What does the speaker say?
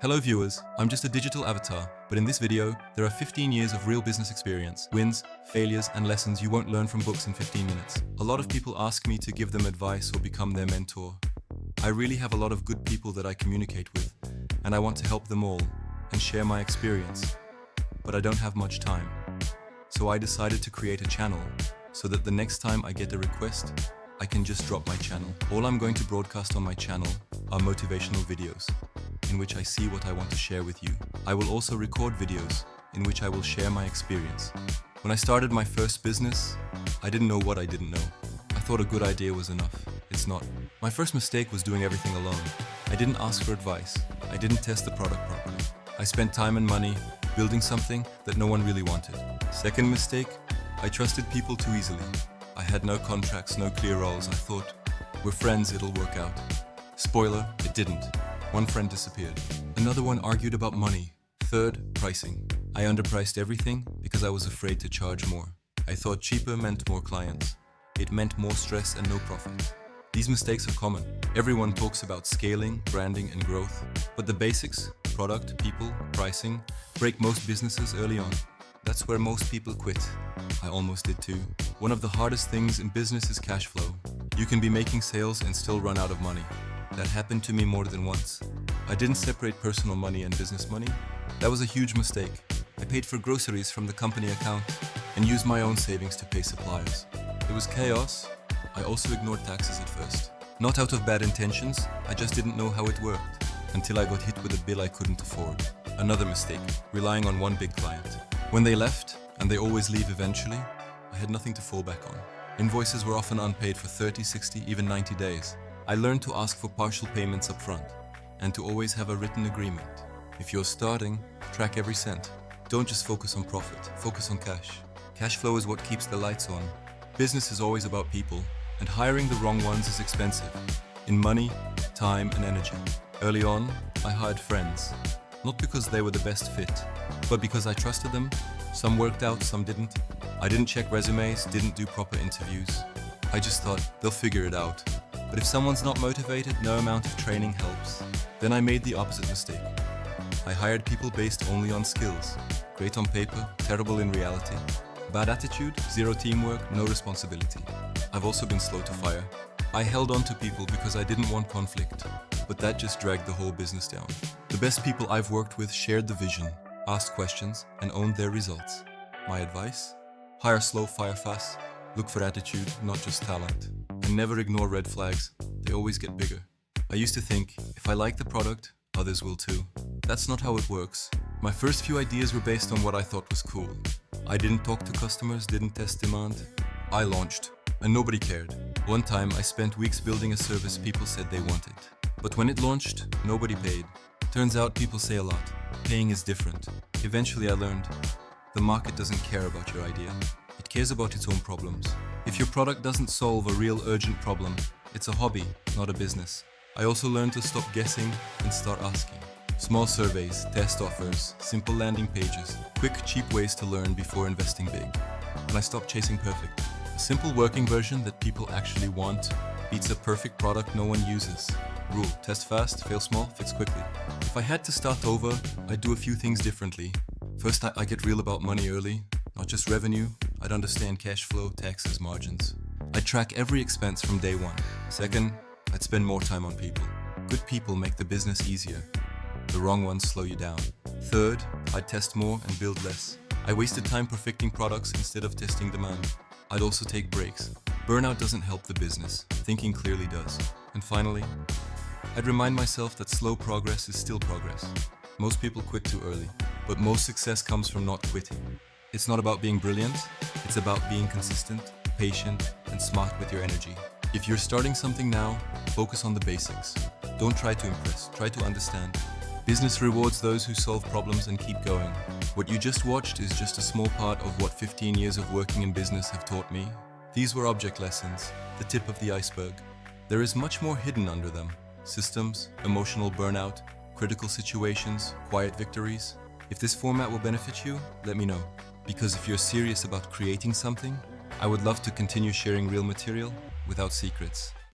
Hello viewers, I'm just a digital avatar, but in this video, there are 15 years of real business experience, wins, failures, and lessons you won't learn from books in 15 minutes. A lot of people ask me to give them advice or become their mentor. I really have a lot of good people that I communicate with, and I want to help them all and share my experience. But I don't have much time. So I decided to create a channel so that the next time I get a request, I can just drop my channel. All I'm going to broadcast on my channel are motivational videos, in which I see what I want to share with you. I will also record videos in which I will share my experience. When I started my first business, I didn't know what I didn't know. I thought a good idea was enough. It's not. My first mistake was doing everything alone. I didn't ask for advice. I didn't test the product properly. I spent time and money building something that no one really wanted. Second mistake, I trusted people too easily. I had no contracts, no clear roles. I thought, we're friends, it'll work out. Spoiler, it didn't. One friend disappeared. Another one argued about money. Third, pricing. I underpriced everything because I was afraid to charge more. I thought cheaper meant more clients. It meant more stress and no profit. These mistakes are common. Everyone talks about scaling, branding, and growth, but the basics, product, people, pricing, break most businesses early on. That's where most people quit. I almost did too. One of the hardest things in business is cash flow. You can be making sales and still run out of money. That happened to me more than once. I didn't separate personal money and business money. That was a huge mistake. I paid for groceries from the company account and used my own savings to pay suppliers. It was chaos. I also ignored taxes at first. Not out of bad intentions, I just didn't know how it worked until I got hit with a bill I couldn't afford. Another mistake, relying on one big client. When they left, and they always leave eventually, I had nothing to fall back on. Invoices were often unpaid for 30, 60, even 90 days. I learned to ask for partial payments up front and to always have a written agreement. If you're starting, track every cent. Don't just focus on profit, focus on cash. Cash flow is what keeps the lights on. Business is always about people, and hiring the wrong ones is expensive. In money, time, and energy. Early on, I hired friends. Not because they were the best fit, but because I trusted them. Some worked out, some didn't. I didn't check resumes, didn't do proper interviews. I just thought, they'll figure it out. But if someone's not motivated, no amount of training helps. Then I made the opposite mistake. I hired people based only on skills. Great on paper, terrible in reality. Bad attitude, zero teamwork, no responsibility. I've also been slow to fire. I held on to people because I didn't want conflict, but that just dragged the whole business down. The best people I've worked with shared the vision, asked questions, and owned their results. My advice? Hire slow, fire fast. Look for attitude, not just talent. And never ignore red flags. They always get bigger. I used to think, if I like the product, others will too. That's not how it works. My first few ideas were based on what I thought was cool. I didn't talk to customers, didn't test demand. I launched, and nobody cared. One time, I spent weeks building a service people said they wanted. But when it launched, nobody paid. Turns out people say a lot. Paying is different. Eventually I learned, the market doesn't care about your idea. It cares about its own problems. If your product doesn't solve a real urgent problem, it's a hobby, not a business. I also learned to stop guessing and start asking. Small surveys, test offers, simple landing pages, quick, cheap ways to learn before investing big. And I stopped chasing perfect. A simple working version that people actually want beats a perfect product no one uses. Rule: test fast, fail small, fix quickly. If I had to start over, I'd do a few things differently. First, I get real about money early, not just revenue. I'd understand cash flow, taxes, margins. I'd track every expense from day one. Second, I'd spend more time on people. Good people make the business easier. The wrong ones slow you down. Third, I'd test more and build less. I wasted time perfecting products instead of testing demand. I'd also take breaks. Burnout doesn't help the business. Thinking clearly does. And finally, I'd remind myself that slow progress is still progress. Most people quit too early, but most success comes from not quitting. It's not about being brilliant, it's about being consistent, patient, and smart with your energy. If you're starting something now, focus on the basics. Don't try to impress, try to understand. Business rewards those who solve problems and keep going. What you just watched is just a small part of what 15 years of working in business have taught me. These were object lessons, the tip of the iceberg. There is much more hidden under them. Systems, emotional burnout, critical situations, quiet victories. If this format will benefit you, let me know. Because if you're serious about creating something, I would love to continue sharing real material without secrets.